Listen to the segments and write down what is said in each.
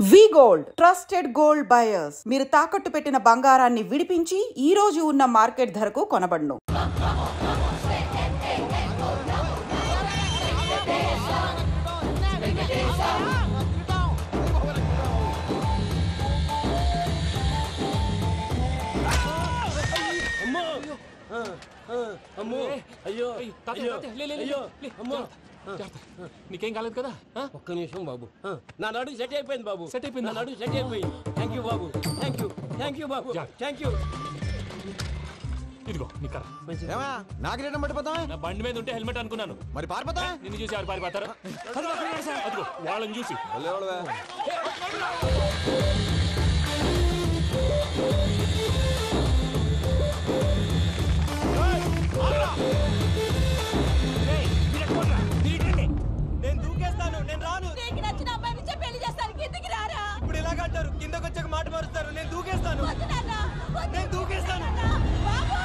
వి gold trusted gold buyers. మీరు తాకట్టు పెట్టిన బంగారాన్ని విడిపించి ఈ రోజు ఉన్న మార్కెట్ ధరకు కొనబడును. నీకేం కాలేదు కదా? ఒక్క నిమిషం బాబు, నా నడు సెట్ అయిపోయింది బాబు. సెట్ అయిపోయింది, నా నడు సెట్ అయిపోయింది. Thank you Babu, thank you Babu, thank you. ఇదిగో నీ కర్ర. నాకు రేటం పడిపోతావా? నా బండి మీద ఉంటే హెల్మెట్ అనుకున్నాను. మరి పారిపోతా? నిన్ను చూసి ఎవరు పారిపోతారు? అదిగో వాళ్ళని చూసి. నేను దూకేస్తాను, నేను రాను. నీకు నచ్చిన అబ్బాయి నుంచే పెళ్లి చేస్తాను, కిందకి రారా. ఇప్పుడు ఇలాగంటారు, కిందకి వచ్చాక మాట మారుస్తారు. నేను దూకేస్తాను, వద్దు నాన్న, వద్దు. నేను దూకేస్తాను. బాబు!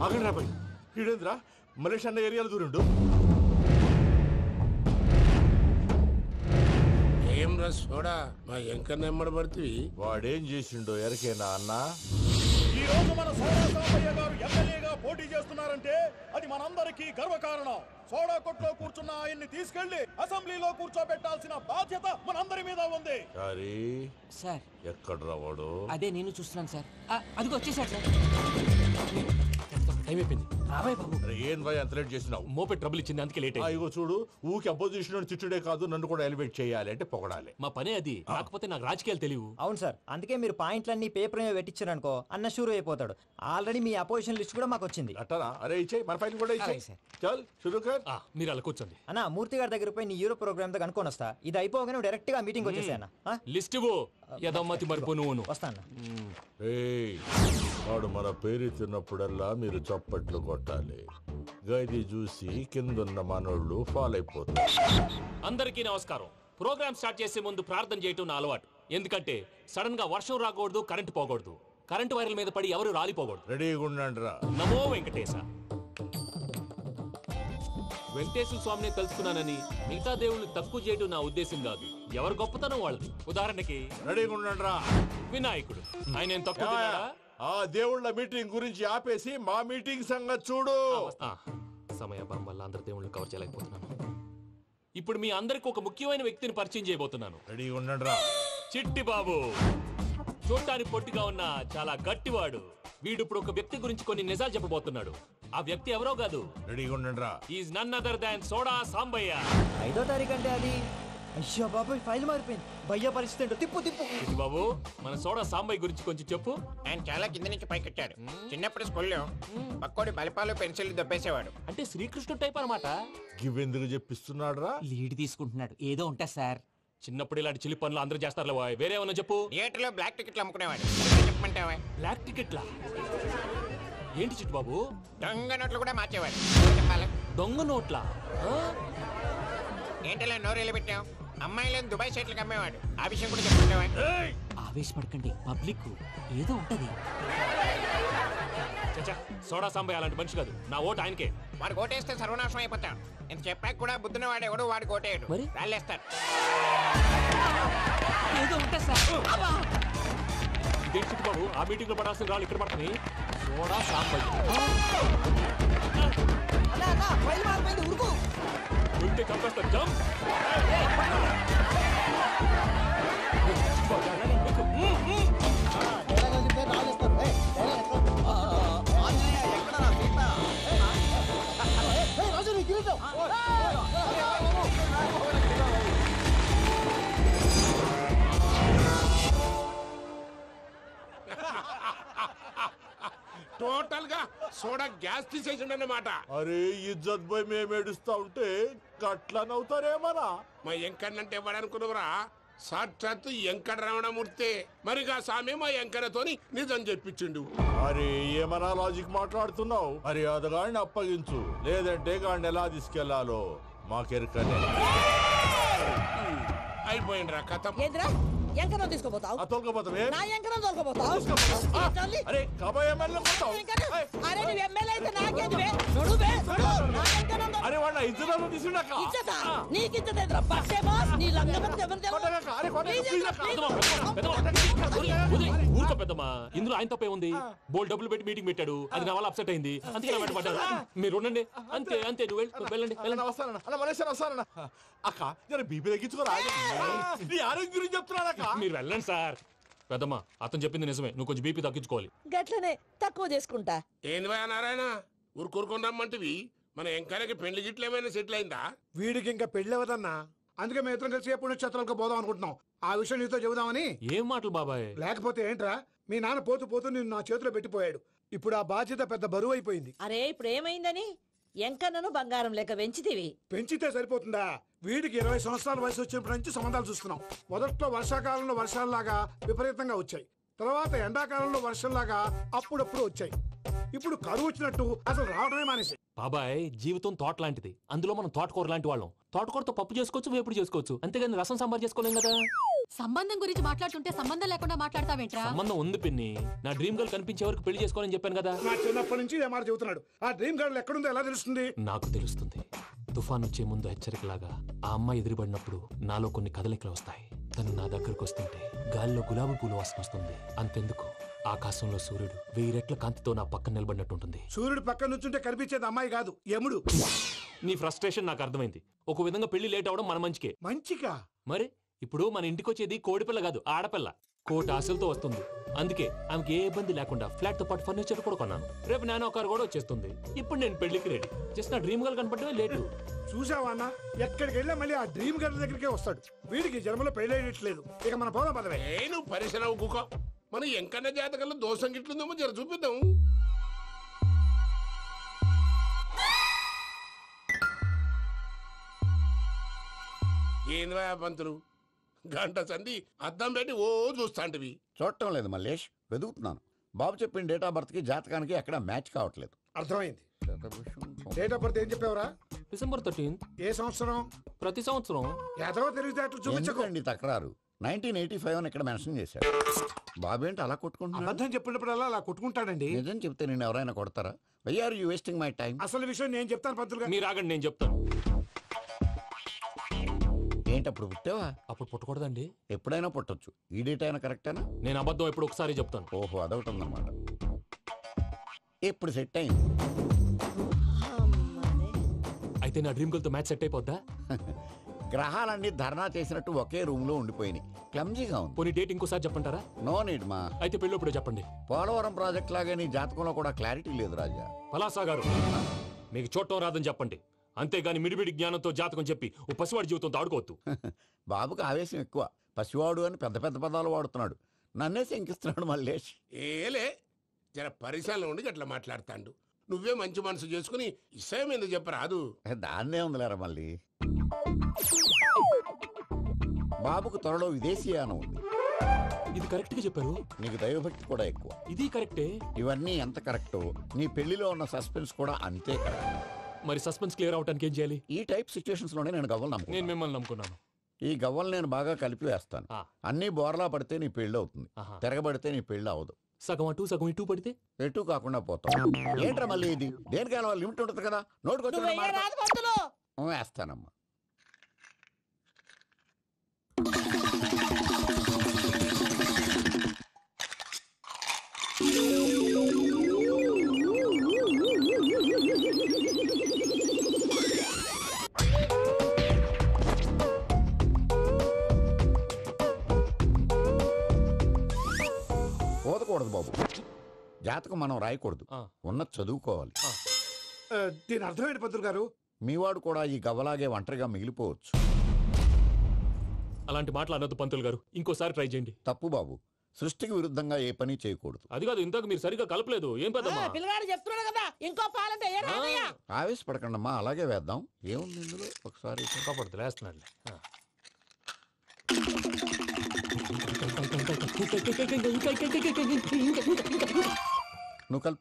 ఆగండి రాబాయ్, ఈడేంద్రా మలేషియా అన్న ఏరియాలో దూరిండు. ఏం రసోడా మా ఎంకన్న ఎమ్మడబడుతుంది. వాడేం చేసిండో ఎరకేనా అన్న? ఈ రోజు మన సోడా సాంబయ్య గారు ఎమ్మెల్యేగా పోటీ చేస్తున్నారంటే అది మనందరికీ గర్వకారణం. సోడా కొట్లో కూర్చున్న ఆయన్ని తీసుకెళ్లి అసెంబ్లీలో కూర్చోబెట్టాల్సిన బాధ్యత మనందరి మీద ఉంది. సారీ సార్, ఎక్కడ రావాడు? అదే నేను చూస్తున్నాను సార్. అదిగో వచ్చేసాడు సార్. టైం అయిపోయింది. రాబాయ్ బాబు. అరే ఏం భయ అంత లేట్ చేసినావు? మోపే ట్రబుల్ ఇచ్చింది, అందుకే లేట్ అయింది. ఇగో చూడు, ఊకి అపోజిషన్ తిట్టుడే కాదు, నన్ను కూడా ఎలివేట్ చేయాలి అంటే పొగడాలి. మా పనే అది. కాకపోతే నాకు రాజకీయాలు తెలియవు. అవును సార్, అందుకే మీరు పాయింట్లన్నీ పేపర్ మీద పెట్టించారనుకో అన్న షూర్ అయిపోతాడు. ఆల్రెడీ మీ అపోజిషన్ లిస్ట్ కూడా మాకు వచ్చింది. అట్టనా? అరే ఇచ్చేయి, మన ఫైల్ కూడా ఇచ్చేయి. అలాగే సార్. చల్ షురూ కర్. మీరు అలా కూర్చోండి. అన్న మూర్తి గారి దగ్గర పోయి నీ యూరో ప్రోగ్రామ్ తో కనుక్కొని వస్తా. ఇది అయిపోగానే డైరెక్ట్ గా మీటింగ్ వచ్చేసాయన్న. లిస్ట్ ఇవ్వు. యదమ్మతి మరిపో నువ్వును. వస్తా అన్న. ఏయ్, వాడు మన పేరు తిన్నప్పుడల్లా మీరు చప్పట్లు కొట్టాలి. గది చూసి కిందున్న మనోళ్ళు ఫాలో అయిపోతారు. అందరికీ నమస్కారం. ప్రోగ్రామ్ స్టార్ట్ చేసే ముందు ప్రార్థన చేయటం నా అలవాటు. ఎందుకంటే సడన్ గా వర్షం రాకూడదు, కరెంట్ పోకూడదు, కరెంట్ వైర్ల మీద పడి ఎవరు రాలిపోకూడదు. రెడీగా ఉండండి రా. నమో వెంకటేశ. వెంకటేశ్వర స్వామిని తెలుసుకున్నానని మిగతా దేవుళ్ళు తక్కువ చేయడం నా ఉద్దేశం కాదు. ఎవరు గొప్పతనం వాళ్ళది. ఉదాహరణకి రెడీగా ఉండండి రా. వినాయకుడు, ఆయన ఏం తక్కువ తిన్నాడా? ఆ దేవుళ్ళ మీటింగ్ గురించి ఆపేసి మా మీటింగ్ సంగతి చూడు. సమయాభావం వల్ల అందరి దేవుళ్ళు కవర్ చేయలేకపోతున్నాను. ఇప్పుడు మీ అందరికి ఒక ముఖ్యమైన వ్యక్తిని పరిచయం చేయబోతున్నాను. రెడీగా ఉండండి రా. చిట్టి బాబు. చూడటానికి పొట్టిగా ఉన్న చాలా గట్టివాడు. వీడు ఇప్పుడు ఒక వ్యక్తి గురించి కొన్ని నిజాలు చెప్పబోతున్నాడు. ఆ వ్యక్తి ఎవరో కాదు. రెడీగా ఉండండి రా. Is none other than soda Sambayya. 5వ తారీఖు అంటే అది. అయ్యో బాబాయ్, ఫైల్ మారిపోయింది. భయ్య పరిస్థితి ఏంటో తిప్పు తిప్పు. చిట్టి బాబు, మన సోడా సాంబయ్య గురించి కొంచెం చెప్పు. ఆయన చాలా కింద నుంచి పైకెట్టాడు. చిన్నప్పుడు స్కూల్లో పక్కోడి బలిపాలు పెన్సిల్ దొబ్బేసేవాడు. అంటే శ్రీకృష్ణుడు టైప్ అనమాట. గివెందుకు చెప్పిస్తున్నాడు రా? లీడ్ తీసుకుంటున్నాడు. ఏదో ఉంటా సార్. చిన్నప్పుడు ఇలాంటి చిలి పనులు అందరూ చేస్తారు. వేరే ఏమన్నా చెప్పు. థియేటర్లో బ్లాక్ టికెట్లు అమ్ముకునేవాడు. చెప్పమంటావా? బ్లాక్ టికెట్లా? ఏంటి చిట్టు బాబు? దొంగ నోట్లు కూడా మార్చేవాడు. చెప్పాలి. దొంగ నోట్లా? ఏంటలా నోరేళ్ళు పెట్టావు? అమ్మాయిలను దుబాయ్ సైట్లకు అమ్మేవాడు. ఆ విషయం కూడా చెప్పమంటావా? ఆవేశపడకండి, పబ్లిక్ ఏదో ఉంటది. చచ్చా, సోడా సాంబయ్య అలాంటి మనిషి కాదు. నా ఓటు ఆయనకే. వాడు కోటేస్తే సర్వనాశనం అయిపోతాడు. ఇంత చెప్పాక కూడా బుద్ధిన వాడు ఎవడు వాడు కోటేయడు. మరి? రాళ్ళేస్తాడు. ఏదో ఉంటా సార్. ఇదే చిట్టు బాబు, ఆ మీటింగ్ లో పడాల్సిన రాళ్ళు ఇక్కడ పడతాయి. సోడా సాంబయ్య ఫైల్ మారిపోయింది, ఉరుకు. ఉంటే చంపేస్తారు. జంప్. టోటల్ గా సోడా గ్యాస్ తీసేసిండన్నమాట. అరే ఇజ్జత్ పోయి మేము ఏడుస్తా ఉంటే గట్లా నవ్వుతారేమరా? మా ఎంకన్నంటే ఎవడనుకున్నావురా? సాక్షాత్తు ఎంకట రమణమూర్తి. మరిగా సామె మా ఎంకన్నతోని నిజం చెప్పించిండు. అరే ఏమన్నా లాజిక్ మాట్లాడుతున్నావు? అరే అదగాడిని అప్పగించు, లేదంటే గాడిని ఎలా తీసుకెళ్లాలో మాకెరకనే. అయిపోయిండ్రా కథ. ఏంద్రా ఎంకరం తీసుకోపోతావు తోలుకోపోతావే నా ఎంకరం తోలుకోపోతావు అరే కాబోయే ఎమ్మెల్యే పోతావు అరే నువ్వు ఎమ్మెల్యే అయితే నాకేదివే నడువే నా ఎంకరం అరే వాడు ఇద్దరు తీసుకున్నాక ఇచ్చతా నీకు ఇచ్చదేద్రా బస్సే బాస్ నీ లంగమతి ఎవరు ఊరుకో పెద్దమ్మా ఇందులో ఆయన తప్పే ఉంది బోల్ డబ్బులు పెట్టి మీటింగ్ పెట్టాడు అది నా వల్ల అప్సెట్ అయింది అందుకే నా వెంట పడ్డారు మీరు ఉండండి అంతే అంతే నువ్వు వెళ్ళండి వెళ్ళండి వస్తానన్నా అన్న మలేశ్వరం వస్తానన్నా అక్క నేను బీపీ తగ్గించుకోరా నీ ఆరోగ్యం గురించి చెప్తున్నాను అక్క మీరు వెళ్ళండి సార్ పెద్దమ్మా అతను చెప్పింది నిజమే నువ్వు కొంచెం బీపీ తగ్గించుకోవాలి గట్లనే తక్కువ చేసుకుంటా ఏంది భయ నారాయణ ఊరుకూరుకొని రమ్మంటివి మన ఎంకరకి పెళ్లి గిట్లు ఏమైనా సెటిల్ అయిందా? వీడికి ఇంకా పెళ్ళవదన్నా, అందుకే మేము ఇద్దరం కలిసి పుణ్యక్షేత్రాలకు పోదాం అనుకుంటున్నాం. ఆ విషయం నీతో చెబుదామని. ఏం మాటలు బాబాయ్? లేకపోతే ఏంట్రా, మీ నాన్న పోతూ పోతూ నిన్ను నా చేతిలో పెట్టిపోయాడు. ఇప్పుడు ఆ బాధ్యత పెద్ద బరువు అయిపోయింది. అరే ఇప్పుడు ఏమైందని ఎంకన్నను బంగారం లెక్క పెంచితివి. పెంచితే సరిపోతుందా? వీడికి 20 సంవత్సరాల వయసు వచ్చినప్పటి నుంచి సంబంధాలు చూస్తున్నాం. మొదట్లో వర్షాకాలంలో వర్షాలలాగా విపరీతంగా వచ్చాయి, తర్వాత ఎండాకాలంలో వర్షంలాగా అప్పుడప్పుడు వచ్చాయి. ఇప్పుడు కరువు వచ్చినట్టు అసలు రావడమే మానేసి. బాబాయ్ జీవితం తోట లాంటిది, అందులో మనం తోటకూర లాంటి వాళ్ళం. తోటకూరతో పప్పు చేసుకోవచ్చు, వేపుడు చేసుకోవచ్చు, అంతేగాని రసం సాంబార్ చేసుకోలేం కదా. సంబంధం గురించి మాట్లాడుతుంటే సంబంధం లేకుండా మాట్లాడతావేంట్రా? సంబంధం ఉంది పిన్ని, నా డ్రీమ్ గర్ల్ కనిపించే వరకు పెళ్లి చేసుకోవాలని చెప్పాను కదా. నా చిన్నప్పటి నుంచి ఇదే మాట చెబుతున్నాడు. ఆ డ్రీమ్ గర్ల్ ఎక్కడుందో ఎలా తెలుస్తుంది? నాకు తెలుస్తుంది. తుఫాన్ వచ్చే ముందు హెచ్చరికలాగా ఆ అమ్మాయి ఎదురుపడినప్పుడు నాలో కొన్ని కదలికలు వస్తాయి. తను నా దగ్గరకు వస్తుంటే గాలిలో గులాబీ పూలు వాసన వస్తుంది. అంతెందుకు, ఆకాశంలో సూర్యుడు 1000 రెట్ల కాంతితో నా పక్కన నిలబడినట్టుంటుంది. సూర్యుడు పక్కన నుంచుంటే కనిపించేది అమ్మాయి కాదు, యముడు. నీ ఫ్రస్ట్రేషన్ నాకు అర్థమైంది. ఒక విధంగా పెళ్లి లేట్ అవడం మన మంచికే. మంచిగా? మరి ఇప్పుడు మన ఇంటికి వచ్చేది కోడిపిల్ల కాదు, ఆడపిల్ల. కోటి ఆశలతో వస్తుంది. అందుకే ఆమెకి ఏ ఇబ్బంది లేకుండా ఫ్లాట్ తో పాటు ఫర్నిచర్ కూడా కొన్నాను. రేపు నానో కారు కూడా వచ్చేస్తుంది. ఇప్పుడు నేను పెళ్లికి రెడీ. జస్ట్ నా డ్రీమ్ గర్ల్ కనపడమే లేటు. చూసావా అన్న, ఎక్కడికి వెళ్ళా మళ్ళీ ఆ డ్రీమ్ గర్ల్ దగ్గరికే వస్తాడు. వీడికి జన్మలో పెళ్ళేయట్లేదు. ఇక మన పోదాం పదవే. నువ్వు పరిశ్రమ కుక మన ఎంకన్న జాతకంలో దోషం గిట్లుందేమో జర చూపిద్దాం. ఏంది పంతులు, గంట సంధి అద్దం పెట్టి ఓ చూస్తాంటివి. చూడటం లేదు మల్లేష్, వెతుకుతున్నాను. బాబు చెప్పిన డేట్ ఆఫ్ బర్త్ కి జాతకానికి ఎక్కడ మ్యాచ్ కావట్లేదు. అర్థమైంది. డేట్ ఆఫ్ బర్త్ ఏం చెప్పావురా? December 13th. ఏ సంవత్సరం? ప్రతి సంవత్సరం. ఎదవ తెలివితే అట్లు చూపించకండి. తక్రారు 1985 అని ఇక్కడ మెన్షన్ చేశాడు. బాబు ఏంటి అలా కొట్టుకుంటున్నాడు? అబద్ధం చెప్పినప్పుడల్లా అలా కొట్టుకుంటాడండి. నిజం చెప్తే నేను ఎవరైనా కొడతారా? Why are you wasting my time? అసలు విషయం నేను చెప్తాను పంతులు గారు. మీరు ఆగండి, నేను చెప్తాను. ఏంటి అప్పుడు పుట్టావా? అప్పుడు పుట్టకూడదండి. ఎప్పుడైనా పుట్టొచ్చు. ఈ డేట్ అయినా కరెక్టేనా? నేను అబద్ధం ఎప్పుడు ఒకసారి చెప్తాను. ఓహో, అదొకటి ఉందన్నమాట. ఇప్పుడు సెట్ అయింది. అయితే నా డ్రీమ్ గర్ల్ తో మ్యాచ్ సెట్ అయిపోద్దా? గ్రహాలన్నీ ధర్నా చేసినట్టు ఒకే రూమ్ లో ఉండిపోయినాయి. క్లమ్జీగా ఉంది. పోనీ డేట్ ఇంకోసారి చెప్పంటారా? నో నీడ్ మా. అయితే పెళ్ళప్పుడు చెప్పండి. పోలవరం ప్రాజెక్ట్ లాగే నీ జాతకంలో కూడా క్లారిటీ లేదు రాజా. పలాసా గారు, మీకు చూడటం రాదని చెప్పండి. అంతేగాని మిడిమిడి జ్ఞానంతో జాతకం చెప్పి ఓ పసివాడి జీవితంతో ఆడుకోవద్దు. బాబుకి ఆవేశం ఎక్కువ. పసివాడు అని పెద్ద పెద్ద పదాలు వాడుతున్నాడు. నన్నే శంకిస్తున్నాడు మల్లేష్. ఏలే జర పరిశీలన ఉండి అట్లా మాట్లాడతాండు. నువ్వే మంచి మనసు చేసుకుని ఇష్టం ఎందుకు చెప్పరాదు? దాన్నే ఉందిలేరా మళ్ళీ. బాబుకు త్వరలో విదేశీయానం ఉంది. ఇది కరెక్ట్ గా చెప్పారు. నీకు దైవభక్తి కూడా ఎక్కువ. ఇది కరెక్టే. ఇవన్నీ ఎంత కరెక్టో నీ పెళ్లిలో ఉన్న సస్పెన్స్ కూడా అంతే కరెక్ట్. మరి సస్పెన్స్ క్లియర్ అవడానికి ఏం చేయాలి? ఈ టైప్ సిచ్యువేషన్స్ లోనే నేను గవ్వలు నమ్ముకున్నాను. నేను మిమ్మల్ని నమ్ముకున్నాను. ఈ గవ్వలు నేను బాగా కలిపి వేస్తాను. అన్ని బోర్లా పడితే నీ పెళ్లి అవుతుంది, తిరగబడితే నీ పెళ్లి అవదు. సగం అటు సగం ఇటు పడితే ఎటు కాకుండా పోతాం. ఏంట్రా మళ్ళీ ఇది? దేనికైనా లిమిట్ ఉంటుంది కదా. నోటుకొచ్చి వేస్తానమ్మా. పోదకూడదు బాబు. జాతకం మనం రాయకూడదు, ఉన్నది చదువుకోవాలి. దీని అర్థమైంది పంతులు గారు. మీవాడు కూడా ఈ గవ్వలాగే ఒంటరిగా మిగిలిపోవచ్చు. అలాంటి మాటలు అనొద్దు పంతులు గారు. ఇంకోసారి ట్రై చేయండి. తప్పు బాబు. సృష్టికి విరుద్ధంగా ఏ పని చేయకూడదు. అది కాదు, ఇంతకు మీరు సరిగా కలపలేదు. ఏం పెద్దమ్మా? పిల్లగాడు చెప్తున్నాడు కదా, ఇంకో పాలంటే ఆవేశపడకండమ్మా, అలాగే వేద్దాం. ఏముంది ఇందులో? ఒకసారి కాపాడుతు వేస్తున్నాడు. నువ్వు కల్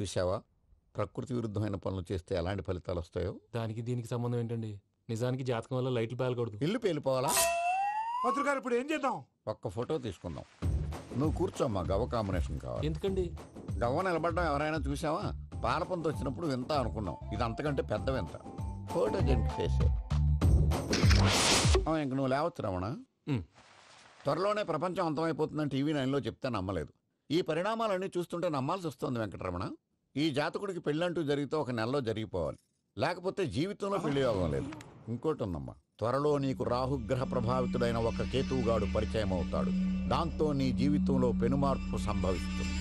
చూసావా ప్రకృతి విరుద్ధమైన పనులు చేస్తే ఎలాంటి ఫలితాలు వస్తాయో? దానికి దీనికి సంబంధం ఏంటండి? నిజానికి జాతకం వల్ల లైట్లు పేలకూడదు. ఇల్లు పేలిపోవాలా? మంత్రి గారు ఇప్పుడు ఏం చేద్దాం? ఒక్క ఫోటో తీసుకుందాం. నువ్వు కూర్చోమ్మా, గవ్వ కాంబినేషన్ కావాలి. ఎందుకండి? గవ్వ నిలబడడం ఎవరైనా చూసావా? పాలపంత వచ్చినప్పుడు వింత అనుకున్నాం, ఇది అంతకంటే పెద్ద వింత. ఫోటో జంక్ చేసే ఇంక నువ్వు లేవచ్చు రమణ. త్వరలోనే ప్రపంచం అంతమైపోతుందని టీవీ 9లో చెప్తే నమ్మలేదు. ఈ పరిణామాలన్నీ చూస్తుంటే నమ్మాల్సి వస్తుంది వెంకటరమణ. ఈ జాతకుడికి పెళ్ళంటూ జరిగితే ఒక నెలలో జరిగిపోవాలి, లేకపోతే జీవితంలో పెళ్లి యోగం లేదు. ఇంకోటి ఉందమ్మా, త్వరలో నీకు రాహుగ్రహ ప్రభావితుడైన ఒక కేతువుగాడు పరిచయం అవుతాడు. దాంతో నీ జీవితంలో పెనుమార్పు సంభవిస్తుంది.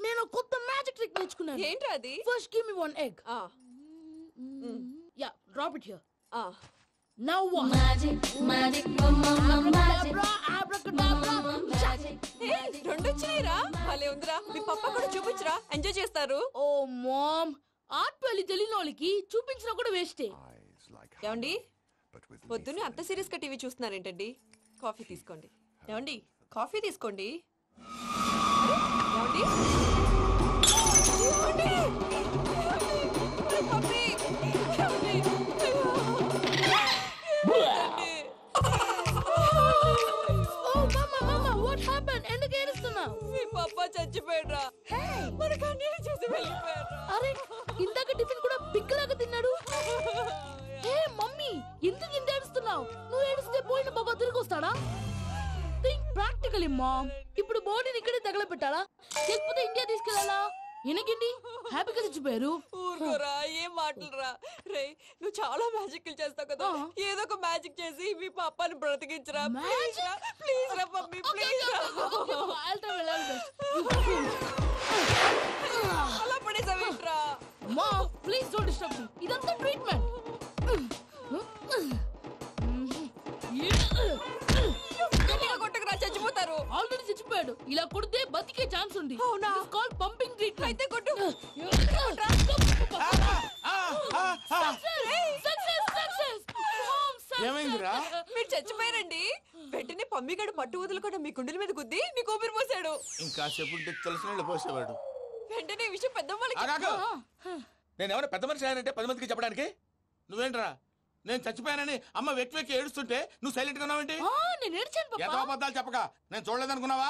నేను కొత్త మ్యాజిక్ ట్రిక్ నేర్చుకున్నాను. ఏంట్రా అది? First give me one egg. Yeah, drop it here. Now what? Magic magic abracadabra abracadabra magic. Hey, రెండు వచ్చినాయిరా. భలే ఉందిరా. మీ పప్ప కూడా చూపించరా, ఎంజాయ్ చేస్తారు. ఓ మామ్, ఆర్ట్ పెళ్లి తెలియని వాళ్ళకి చూపించినా కూడా వేస్టే. ఏమండి, పొద్దున్నే అంత సీరియస్ గా టీవీ చూస్తున్నారేంటండి? కాఫీ తీసుకోండి. ఏమండి, కాఫీ తీసుకోండి. ఏమండి? ఏమండి? పప్పి! ఏమండి? ఎందుకు ఏడుస్తున్నావు? మీ పప్ప చచ్చిపోయాడ్రా. మనకు అన్యాయం చేసి వెళ్ళిపోయాడ్రా. అరే, ఇందాక టిఫిన్ కూడా బిగ్గలాగా తిన్నాడు. హే మమ్మీ, ఎందుకు ఇంత ఏడుస్తున్నావు? నువ్వు ఏడిస్తే పోయిన బాబా తిరిగి వస్తాడా? Think practically ma'am. ఇప్పుడు బాడీని ఇక్కడే తగలబెట్టాలా, లేకపోతే ఇండియా తీసుకెళ్లాలా? ఎనకండి హ్యాపీగా చచ్చిపోయారు. ఊరుకోరా, ఏం మాటలురా. రే, నువ్వు చాలా మ్యాజిక్ చేస్తావు కదా, ఏదో ఒక మ్యాజిక్ చేసి మీ పాపాని బ్రతికించరా. ప్లీజ్ రా, ప్లీజ్ రా మమ్మీ, ప్లీజ్ రా. అలా పడేసావేంట్రా? Mom, please don't disturb me. ఇదంతా ట్రీట్మెంట్. కొట్టకురా, చచ్చిపోతారు. ఆల్రెడీ చచ్చిపోయాడు. ఇలా కొడితే బతికే ఛాన్స్ ఉంది. అవునా? It's called pumping treatment. అయితే కొట్టు. ఏమైందిరా? మీరు చచ్చిపోయారండి. వెంటనే పమ్మిగాడు పట్టు వదులుకుండా మీ గుండెల మీద గుద్ది మీకు ఊపిరి పోసాడు. ఇంకా చెప్పు తెలిసిన పోసేవాడు. వెంటనే ఈ విషయం పెద్దవాళ్ళకి నేను ఎవరైనా పెద్ద మనిషి అంటే 10 మందికి చెప్పడానికి. నువ్వేంట్రా నేను చచ్చిపోయానని అమ్మ వెక్కి వెక్కి ఏడుస్తుంటే నువ్వు సైలెంట్ గా ఉన్నావేంటి? నేను ఏడ్చాను పాపా. ఎంతో అబద్ధాలు చెప్పక నేను చూడలేదనుకున్నావా?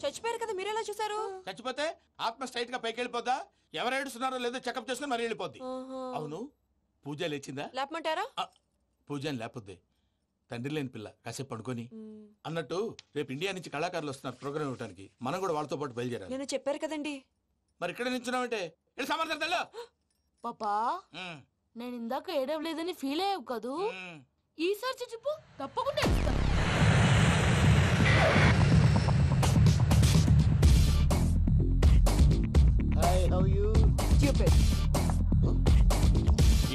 చచ్చిపోయారు కదా, మీరెలా చూసారు? చచ్చిపోతే ఆత్మ స్ట్రైట్ గా పైకి వెళ్ళిపోద్దా? ఎవరు ఏడుస్తున్నారో లేదో చెకప్ చేసుకుని మరీ వెళ్ళిపోద్ది. అవును, పూజ లేచిందా? లేపమంటారా? పూజ లేకపోద్ది. తండ్రి లేని పిల్ల, కాసేపు పడుకొని. అన్నట్టు రేపు ఇండియా నుంచి కళాకారులు వస్తున్నారు ప్రోగ్రామ్ ఇవ్వడానికి. మనం కూడా వాళ్ళతో పాటు బయలుదేరాలి. నేను చెప్పారు కదండి. మరి ఇక్కడ నిల్చున్నావంటే సమాధానం. పాపా, నేను ఇందాక ఏడవలేదని ఫీల్ అయ్యావు కదూ? ఈసారి చచ్చిపో, తప్పకుండా ఇస్తా.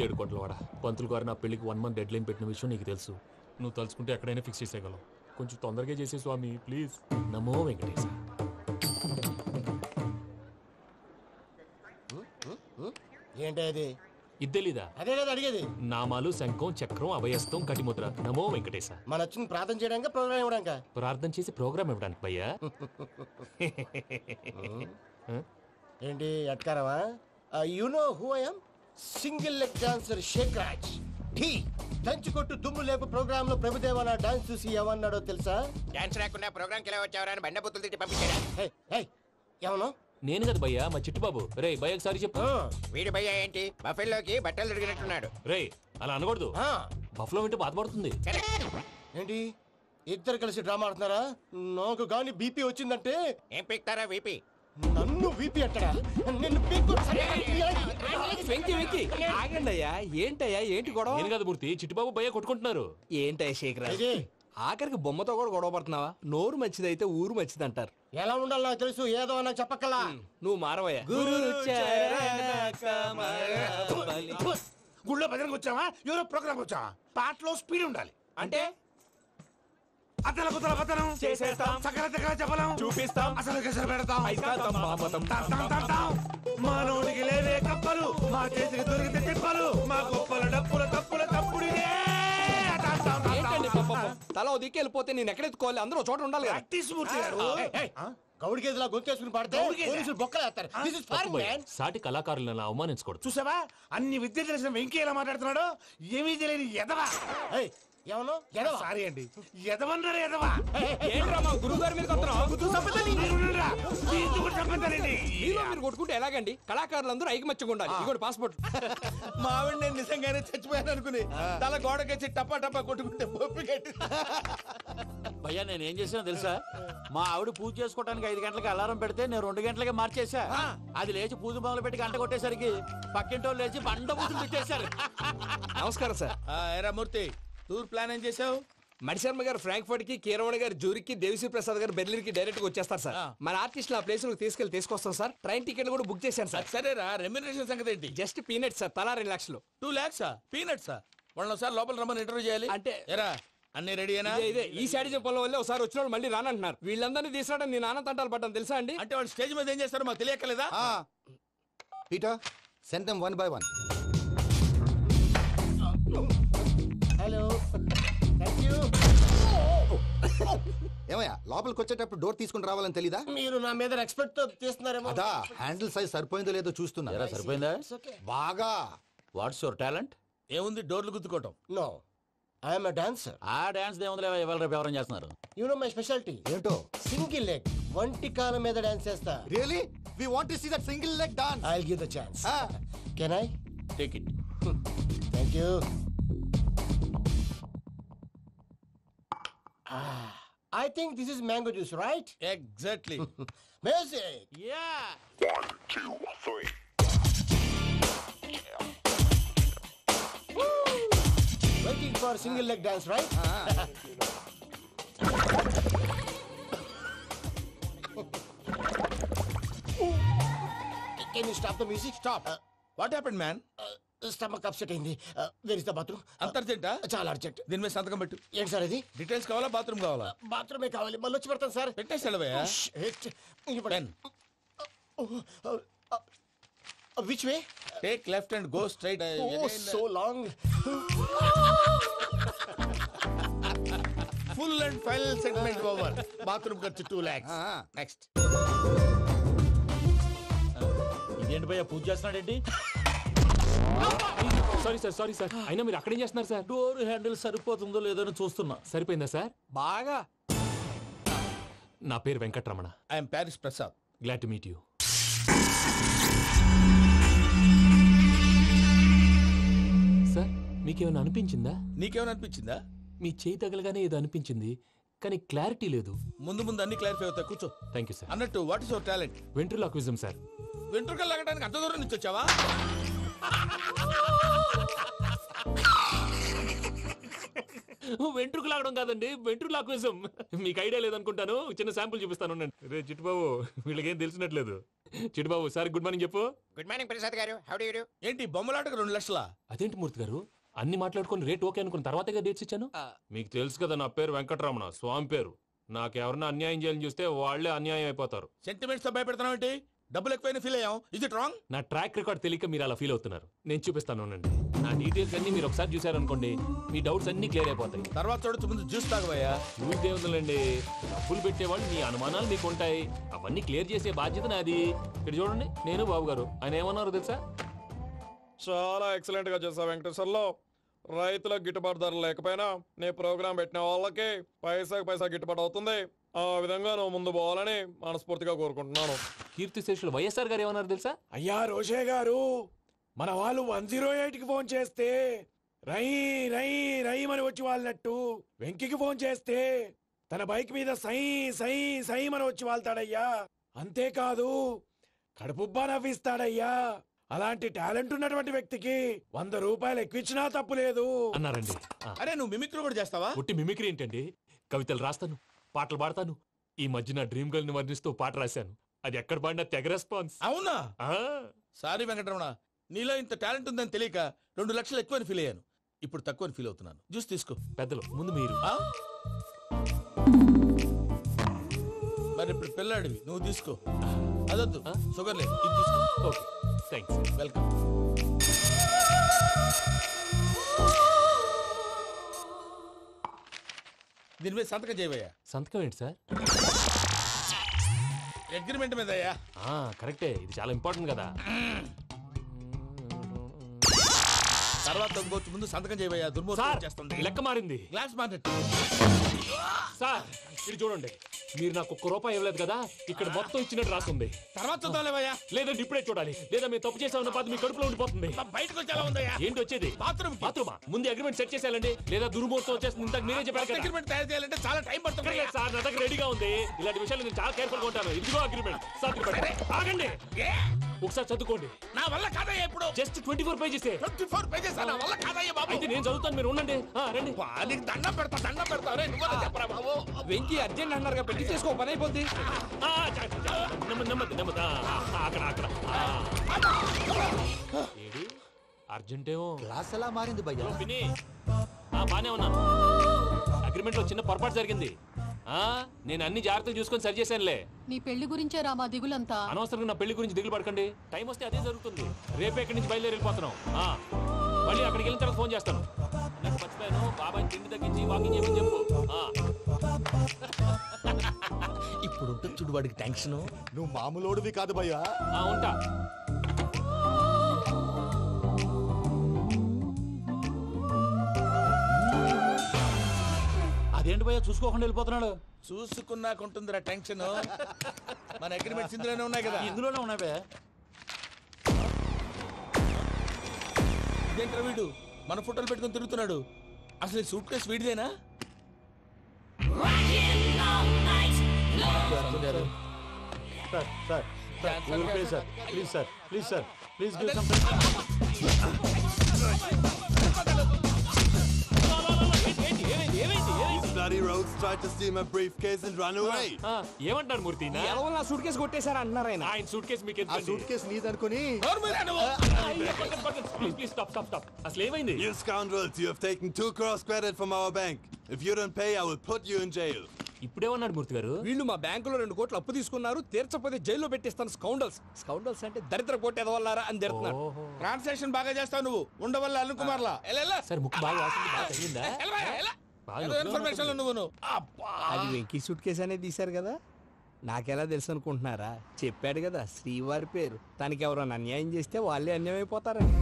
ఏడు కోట్ల వాడ పంతులు గారు నా పెళ్లికి 1 month డెడ్ లైన్ పెట్టిన విషయం నీకు తెలుసు. నువ్వు తలుచుకుంటే ఎక్కడైనా ఫిక్స్ చేసేయగలవు. కొంచెం తొందరగా చేసే స్వామి ప్లీజ్. నమో వెంకటేశ. ఏంటి అది? ఇద్దెలీదా? అదే కదా అడిగేది. నామాలు, శంఖం, చక్రం, అభయస్తం, కటిముద్ర. నమో వెంకటేశ. మన వచ్చింది ప్రార్థన చేయడానికి, ప్రోగ్రామ్ ఇవ్వడానిక? ప్రార్థన చేసి ప్రోగ్రామ్ ఇవ్వడానికి భయ్యా. ఏంటి అట్కారమా? You know who I am? Single leg dancer Sheikh Raj. Dhee దంచి కొట్టు దుమ్ము లేపు ప్రోగ్రామ్ లో ప్రభుదేవ నా డాన్స్ చూసి ఏమన్నాడో తెలుసా? డాన్స్ రాకుండా ప్రోగ్రామ్ కి ఎలా వచ్చావరా అని బండ బుద్ధులు తిట్టి పంపించారా? ఏమను? నేను కదా భయ్యా, మా చిట్టుబాబు. రే భయ్య ఒకసారి చెప్పు. వీడి భయ్య ఏంటి బఫెల్లోకి బట్టలు తిరిగినట్టున్నాడు. రే అలా అనకూడదు. బఫ్లో వింటే బాధపడుతుంది. ఏంటి ఇద్దరు కలిసి డ్రామా ఆడుతున్నారా? నాకు గాని బీపీ వచ్చిందంటే ఏం పీక్తారా వీపీ? నన్ను వీపీ అట్టడా? నిన్ను ఆగండి అయ్యా. ఏంటయ్యా, ఏంటి గొడవ? నేను కదా మూర్తి, చిట్టుబాబు భయ్య కొట్టుకుంటున్నారు. ఏంటయ్యా శేఖరా, ఆఖరికి బొమ్మతో కూడా గొడవ పడుతున్నావా? నోరు మంచిదైతే ఊరు మంచిది అంటారు. ఎలా ఉండాలి నాకు తెలుసు, ఏదో నాకు చెప్పక్కలా. నువ్వు మారవయ్యా. గుళ్ళో భజనకు వచ్చావా? ఎవరో ప్రోగ్రామ్ వచ్చావా? పాటలో స్పీడ్ ఉండాలి. అంటే అతల కుతల పతనం చేసేస్తాం. సకల దగ్గర చెప్పలం చూపిస్తాం. అసలు గసలు పెడతాం ఐకాంతం మామతం. మా నోటికి లేవే కప్పలు మా చేతికి దొరికితే తిప్పలు మా గొప్పల డప్పుల తప్పుల తప్పుడిదే ఏంటండి పాపం? తల ఓ దిక్కు వెళ్ళిపోతే నేను ఎక్కడ ఎత్తుకోవాలి? అందరూ ఒక చోట ఉండాలి కదా. మూర్తి గారు గౌడి గేదెలా గొంతేసుకుని పడితే పోలీసులు బొక్కలేస్తారు. This is foreign, man. సాటి కళాకారులను అవమానించకూడదు. చూసావా అన్ని విద్య తెలిసిన వెంకీ ఎలా మాట్లాడుతున్నాడు? ఏమీ తెలియని ఎదవా. ఏమను ఎదవా? సారీ అండి, ఎదవన్నారు ఎదవా. ఏంట్రా మా గురువు గారి మీద మీరు కొట్టుకుంటే ఎలాగండి? కళాకారులందరూ ఐకమత్యంగా ఉండాలి. ఇదిగోటి పాస్పోర్ట్. మా ఆవిడ నేను నిజంగానే చచ్చిపోయాను అనుకుని తల గోడకొచ్చి టపా టపా కొట్టుకుంటే బొప్పి కట్టి. భయ్యా నేను ఏం చేసానో తెలుసా? మా ఆవిడ పూజ చేసుకోవడానికి 5 గంటలకి అలారం పెడితే నేను 2 గంటలకే మార్చేసా. అది లేచి పూజ మొదలు పెట్టి గంట కొట్టేసరికి పక్కింటి వాళ్ళు లేచి బండ పూజలు పెట్టేశారు. నమస్కారం సార్. ఏరా మూర్తి, టూర్ ప్లాన్ ఏం చేసావు? మణిశర్మ గారు ఫ్రాంక్ఫర్ట్ కి, కీరవాణి గారు జూరిక్ కి, దేవిశ్రీ ప్రసాద్ గారు బెర్లిన్ కి డైరెక్ట్ గా వచ్చేస్తారు సార్. మన ఆర్టిస్ట్ ఆ ప్లేస్ తీసుకొస్తాం సార్. ట్రైన్ టికెట్ కూడా బుక్ చేశాను సార్. సరేరా, రెమ్యూనరేషన్ సంగతి ఏంటి? జస్ట్ పీనట్స్ సార్, తలా 2 లక్షలు. 2 lakhs పీనట్సా? వాళ్ళని ఒకసారి లోపల రమ్మని ఇంటర్వ్యూ చేయాలి. అంటే ఎరా అన్ని రెడీనా? ఇదే ఈ శాడిజం పొలం వల్ల ఒకసారి వచ్చిన వాళ్ళు మళ్ళీ రానంటున్నారు. వీళ్ళందరినీ తీసుకురావడం నేను నాన్న తంటాలు పడ్డాను తెలుసా అండి? అంటే వాళ్ళు స్టేజ్ మీద ఏం చేస్తారో మాకు తెలియక్కలేదా? Peter send them 1 by 1. Hello, thank you. ఏమయ్యా లోపలికి వచ్చేటప్పుడు డోర్ తీసుకుని రావాలని తెలీదా? మీరు నా మీద ఎక్స్పెక్ట్ తో తీస్తున్నారేమో. అదా హ్యాండిల్ సైజ్ సరిపోయిందో లేదో చూస్తున్నా. సరిపోయిందా? బాగా. What's your talent? ఏముంది, డోర్లు గుద్దుకోవటం. No, I'm a dancer. ఆ డాన్స్ దేవుందిలే, ఇవాళ రేపు ఎవరైనా చేస్తున్నారు. యు నో మై స్పెషాలిటీ ఏంటో? సింగిల్ లెగ్, వంటి కాలం మీద డాన్స్ చేస్తా. Really we want to see that single leg dance. I will give the chance. Can I take it? Thank you. I think this is mango juice, right? Exactly. Music. Yeah. 1, 2, 3. Waiting for single leg dance, right? Can you stop the music? Stop. What happened, man? Stomach upset అయింది. Where is the bathroom? అంత అర్జెంటా? చాలా urgent. దీని మీద సంతకం పెట్టు. ఏంటి sir ఇది? డీటెయిల్స్ కావాలా, బాత్రూమ్ కావాలా? బాత్రూమే కావాలి. మళ్ళీ వచ్చి పెడతాను సార్. పెట్టేసాడవయ్యా. Pen. Which way? Take left and go straight. Oh so long. Full and final segment over. Bathroom ఖర్చు 2 lakhs. నెక్స్ట్. ఇదేంటి భయ్యా పూజ చేస్తున్నాడేంటి? Sorry sir. అయినా మీరు అక్కడేం చేస్తున్నారు సార్? డోర్ హ్యాండిల్ సరిపోతుందో లేదో అని చూస్తున్నా. సరిపోయిందా సార్? బాగా. నా పేరు Venkataramana. I'm Paris Prasad. Glad to meet you. Sir మీకేమైనా అనిపించిందా? నీకేమైనా అనిపించిందా? మీ చేయి తగలగానే ఏదో అనిపించింది, కానీ క్లారిటీ లేదు. ముందు అన్ని క్లారిఫై అవుతాయి, కూర్చో. Thank you sir. అన్నట్టు what is your talent? Ventriloquism sir. వెంట్రుకలు లాగడానికి అంత దూరం నుంచి వచ్చావా? వెంట్రుకు లాగడం కాదండి, వెంట్రులాక్విజం. మీకు ఐడియా లేదనుకుంటాను, చిన్న శాంపుల్ చూపిస్తాను. రే చిట్టుబాబు, వీళ్ళకేం తెలిసినట్లేదు. చిట్టుబాబు సార్ గుడ్ మార్నింగ్ చెప్పు. Good morning Prasad garu. How do you do? ఏంటి బొమ్మలాటకు 2 లక్షలా? అదేంటి మూర్తి గారు, అన్ని మాట్లాడుకొని రేట్ ఓకే అనుకున్న తర్వాతగా డేట్స్ ఇచ్చాను. మీకు తెలుసు కదా నా పేరు వెంకటరమణ, స్వామి పేరు. నాకెవరన్నా అన్యాయం చేయాలని చూస్తే వాళ్లే అన్యాయం అయిపోతారు. సెంటిమెంట్స్ తో భయపెడతావు ఏంటి? డబ్బులు ఎక్కువైనా ఫీల్ అయ్యాం. Is it wrong? నా ట్రాక్ రికార్డ్ తెలియక మీరు అలా ఫీల్ అవుతున్నారు. నేను చూపిస్తాను ఉండండి. నా డీటెయిల్స్ అన్ని మీరు ఒకసారి చూసారనుకోండి, మీ డౌట్స్ అన్ని క్లియర్ అయిపోతాయి. తర్వాత చూడొచ్చు, ముందు జ్యూస్ తాగబోయా. జ్యూస్ దేవుందండి, డబ్బులు పెట్టేవాళ్ళు మీ అనుమానాలు మీకు ఉంటాయి, అవన్నీ క్లియర్ చేసే బాధ్యత నాది. ఇక్కడ చూడండి, నేను బాబు గారు. ఆయన ఏమన్నారు తెలుసా? చాలా ఎక్సలెంట్ గా చేసావు వెంకటేశ్వర్లో. రైతులకు గిట్టుబాటు ధర లేకపోయినా నీ ప్రోగ్రాం పెట్టిన వాళ్ళకి పైసాకి పైసా గిట్టుబాటు అవుతుంది. ఆ విధంగా నువ్వు ముందు పోవాలని మనస్ఫూర్తిగా కోరుకుంటున్నాను. కీర్తిశేషులు వైఎస్ఆర్ గారు ఏమన్నారు తెలుసా? అయ్యా రోషే గారు, మన వాళ్ళు 108కి ఫోన్ చేస్తే రై రై రై అని వచ్చి వాళ్ళనట్టు, వెంకికి ఫోన్ చేస్తే తన బైక్ మీద సై సై సై అని వచ్చి వాళ్తాడయ్యా. అంతేకాదు కడుపుబ్బా నవ్విస్తాడయ్యా. అలాంటి టాలెంట్ ఉన్నటువంటి వ్యక్తికి 100 రూపాయలు ఎక్కువచ్చినా తప్పు లేదు అన్నారండి. అరే నువ్వు మిమిక్రీ కూడా చేస్తావా? ఒట్టి మిమిక్రీ ఏంటండి, కవితలు రాస్తాను, పాటలు పాడతాను. ఈ మధ్య నా డ్రీమ్ గర్ల్ ని వర్ణిస్తూ పాట రాశాను. అది ఎక్కడ పాడినా తెగ రెస్పాన్స్. అవునా? సారీ వెంకటరమణ, నీలో ఇంత టాలెంట్ ఉందని తెలియక 2 లక్షలు ఎక్కువని ఫీల్ అయ్యాను. ఇప్పుడు తక్కువని ఫీల్ అవుతున్నాను. జ్యూస్ తీసుకో. పెద్దలు ముందు మీరు. మరి ఇప్పుడు పిల్లాడివి నువ్వు తీసుకో. అదొద్దు, షుగర్ లేదు, ఇది తీసుకో. Okay thanks. వెల్కమ్. దీని మీద సంతకం చేయవయ్యా. సంతకం ఏంటి సార్? అగ్రిమెంట్ మీద అయ్యా. కరెక్టే, ఇది చాలా ఇంపార్టెంట్ కదా. తర్వాత ఇంకొచ్చి ముందు సంతకం చేయవయ్యా. దుర్మోహం చేస్తుంది. లెక్క మారింది. Glass market. సార్ ఇది చూడండి, మీరు నాకు ₹1 ఇవ్వలేదు కదా, ఇక్కడ మొత్తం ఇచ్చినట్టు రాస్తుంది. తర్వాత చూద్దాంలేవయ్యా. లేదంటే ఇప్పుడే చూడాలి, లేదా మీరు తప్పు చేసామన్న బాధ మీ కడుపులో ఉండిపోతుంది. బయటకు వచ్చేలా ఉందయ్యా. ఏంటి వచ్చేది? బాత్రూమా? ముందు అగ్రిమెంట్ సెట్ చేసేయాలండి, లేదా దుర్మూర్తం వచ్చేస్తుంది. ఇంతకు మీరే చెప్పారు కదా. అగ్రిమెంట్ తయారు చేయాలంటే చాలా టైం పడుతుంది సార్. నా దగ్గర రెడీగా ఉంది. ఇలాంటి విషయాలు నేను చాలా కేర్ఫుల్ గా ఉంటాను. ఇదిగో అగ్రిమెంట్. ఆగండి, ఒకసారి చదువుకోండి. నా వల్ల కాదయ్యా. ఇప్పుడు జస్ట్ 24 పేజెస్. 24 పేజెస్ నా వల్ల కాదయ్యా బాబు. అయితే నేను చదువుతాను, మీరు ఉండండి. రండి. నీకు దండం పెడతా. చెప్పరా బాబు. వెంకీ అర్జెంట్ అన్నారుగా, పెళ్లి చేసుకో, పని అయిపోద్ది. నెమ్మది. అక్కడ ఏడి అర్జెంటేమో. క్లాస్ ఎలా మారింది భయ్యా? బానే ఉన్నాను. అగ్రిమెంట్ లో చిన్న పొరపాటు జరిగింది. నేను అన్ని జాగ్రత్తలు చూసుకొని సరి చేశానులే. నీ పెళ్లి గురించే రా మా దిగులంతా. అనవసరంగా నా పెళ్లి గురించి దిగులు పడకండి. టైం వస్తే అదే జరుగుతుంది. రేపే ఇక్కడి నుంచి బయలుదేరి వెళ్ళిపోతున్నాం. మళ్ళీ అక్కడికి వెళ్ళిన తర్వాత ఫోన్ చేస్తాను. నాకు మర్చిపోయాను, బాబాయ్ తిండి తగ్గించి వాకింగ్ చేయమని చెప్పు. ఇప్పుడు ఉంటుంది చూడు వాడికి టెన్షన్. నువ్వు మామూలోడివి కాదు భయ్యా. ఉంటా. అదేంటి భయ్యా చూసుకోకుండా వెళ్ళిపోతున్నాడు? చూసుకున్నాకుంటుందిరా టెన్షన్. మన అగ్రిమెంట్స్ ఇందులోనే ఉన్నాయి కదా. ఇందులోనే ఉన్నాయి భయ్యా. ఇదేంట్రా వీడు మన ఫోటోలు పెట్టుకుని తిరుగుతున్నాడు? అసలు ఈ సూట్ కేసు వీడిదేనా? Please These bloody rogues tried to steal my briefcase and run away. ఏమంటారు మూర్తి? నా సూట్ కేసు కొట్టేశారు అన్నారు ఆయన. ఆయన సూట్ కేసు మీకు ఆ సూట్ కేసు నీదనుకుని ప్లీజ్ స్టాప్. అసలు ఏమైంది? You scoundrels, you have taken 2 crores credit from our bank. If you don't pay, I will put you in jail. ఇప్పుడేమన్నాడు మూర్తి గారు? వీళ్ళు మా బ్యాంకులో 2 కోట్లు అప్పు తీసుకున్నారు, తీర్చకపోతే జైల్లో పెట్టిస్తాను. స్కౌండల్స్ అంటే దరిద్ర కోట ఎదవల్లారా అని తిడుతున్నారు. ట్రాన్సాక్షన్ బాగా చేస్తావు నువ్వు. ఉండవల్ల అరుణ్ కుమార్లా. సార్ ముక్కు బాగా వాసింది, బాగా తగ్గిందా? ఇన్ఫర్మేషన్ నువ్వు. అది వెంకీ సూట్ కేసు అనేది తీశారు కదా, నాకెలా తెలుసు అనుకుంటున్నారా? చెప్పాడు కదా శ్రీవారి పేరు. తనకి ఎవరైనా అన్యాయం చేస్తే వాళ్ళే అన్యాయం అయిపోతారని.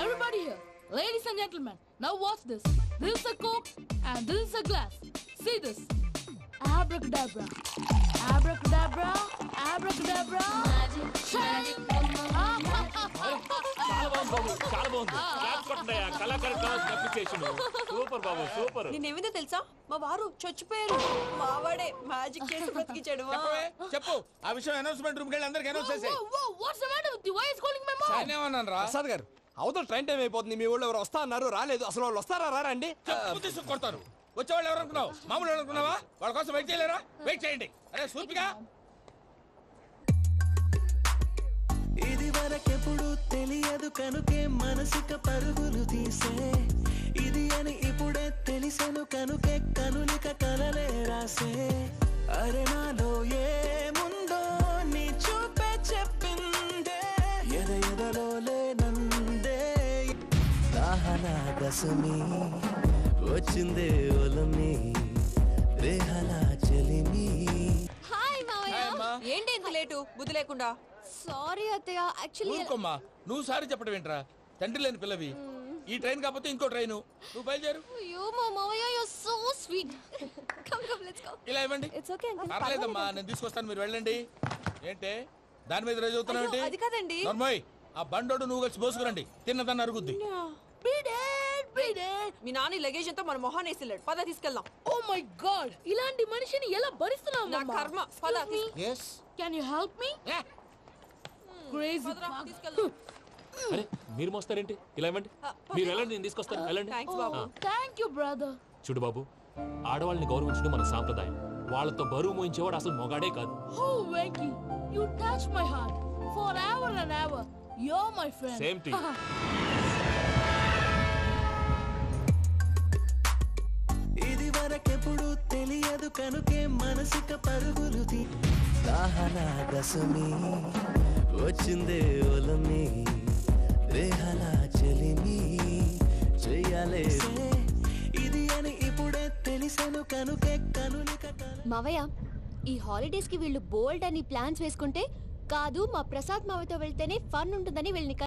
Everybody here, ladies and gentlemen, now watch this. This is a Coke and this is a glass. See this. Abracadabra. Abracadabra. Abracadabra. Magic. చాలా బాగుంది. సూపర్ బాబు, సూపర్. నేనేమిదో తెలుసా, మా వారు చచ్చిపోయారు. మావాడే మ్యాజిక్ చేసి బ్రతికించాడు. చెప్పు ఆ విషయం. అనౌన్స్మెంట్ రూమ్ కెళ్ళి అందరికి అనౌన్స్ చేసే. What's the matter with you? Why is calling my mom? నేనేమన్నాను రా ప్రసాద్ గారు, అవతల ట్రైన్ టైం అయిపోతుంది. మీ వాళ్ళు ఎవరు వస్తా అన్నారు, రాలేదు. అసలు వాళ్ళు వస్తారా రారా అండి? తీసుకు కొడతారు. వచ్చేవాళ్ళు ఎవరు అనుకున్నావు? మామూలు అనుకున్నావా? వాళ్ళ కోసం వెయిట్ చేయలేరా? వెయిట్ చేయండి. అరే సూపిగా. ఇది వరకెప్పుడు తెలియదు కనుకే మనసుక పరుగులు తీసే, ఇది అని ఇప్పుడే తెలిసెను కనుకే కనులిక కలలే రాసే. అరే నాలో ఏముందో నీ చూపే చెప్పిందే, ఎదలో లేనందే. దాహనా దశమి వచ్చిందే ఒలమి, రేహలా చెలిమి. హాయ్ మావయ్య. ఏంటి ఇంత లేటు? బుద్ధి లేకుండా. సారీ అత్తయ్య, యాక్చువల్లీ ఊరుకోమ్మా. నువ్వు సారీ చెప్పడం ఏంట్రా? తండ్రి లేని పిల్లవి. ఈ ట్రైన్ కాకపోతే ఇంకో ట్రైన్. నువ్వు బయలుదేరు. అయ్యో మా మావయ్య, you are so sweet. Come let's go. ఇలా ఇవ్వండి. It's okay uncle. పర్లేదమ్మా, నేను తీసుకొస్తాను, మీరు వెళ్ళండి. ఏంటే దాని మీద రోజు అవుతున్నావు ఏంటి? అది కాదండి. నర్మోయ్, ఆ బండోడు నువ్వు కలిసి పోసుకురండి. తిన్నదాన్ని అరుగుద్ది. మీ నాని లగేజ్ అంతా మన మొహాన్ వేసిల్లాడు. పద తీసుకెళ్దాం. Oh my God! ఇలాంటి మనిషిని ఎలా భరిస్తున్నావు? నా కర్మ. పద. Yes. Can you help me? Crazy. అరే మీరు మోస్తారేంటి? ఇలా ఇవ్వండి. మీరు వెళ్ళండి, నేను తీసుకొస్తాను. వెళ్ళండి. Thank you, brother. చూడు బాబు, ఆడవాళ్ళని గౌరవించడం మన సాంప్రదాయం. వాళ్ళతో బరువు మోయించేవాడు అసలు మొగాడే కాదు. Oh, Venky, you touch my heart forever and ever. You're my friend. Same to you. ఇది వరకెప్పుడు తెలియదు కనుకే మనసిక పరుగులు దాహనా దశమి వచ్చిందే ఒలమి రేహలా చెలిమి చెయ్యాలే ఇది అని ఇప్పుడే తెలిసెను కనుకే కనులిక మావయ్య ఈ హాలిడేస్ కి వీళ్ళు బోల్డ్ అని ప్లాన్స్ వేసుకుంటే కాదు మా ప్రసాద్ మావయ్యతో వెళ్తేనే ఫన్ ఉంటుందని వీళ్ళని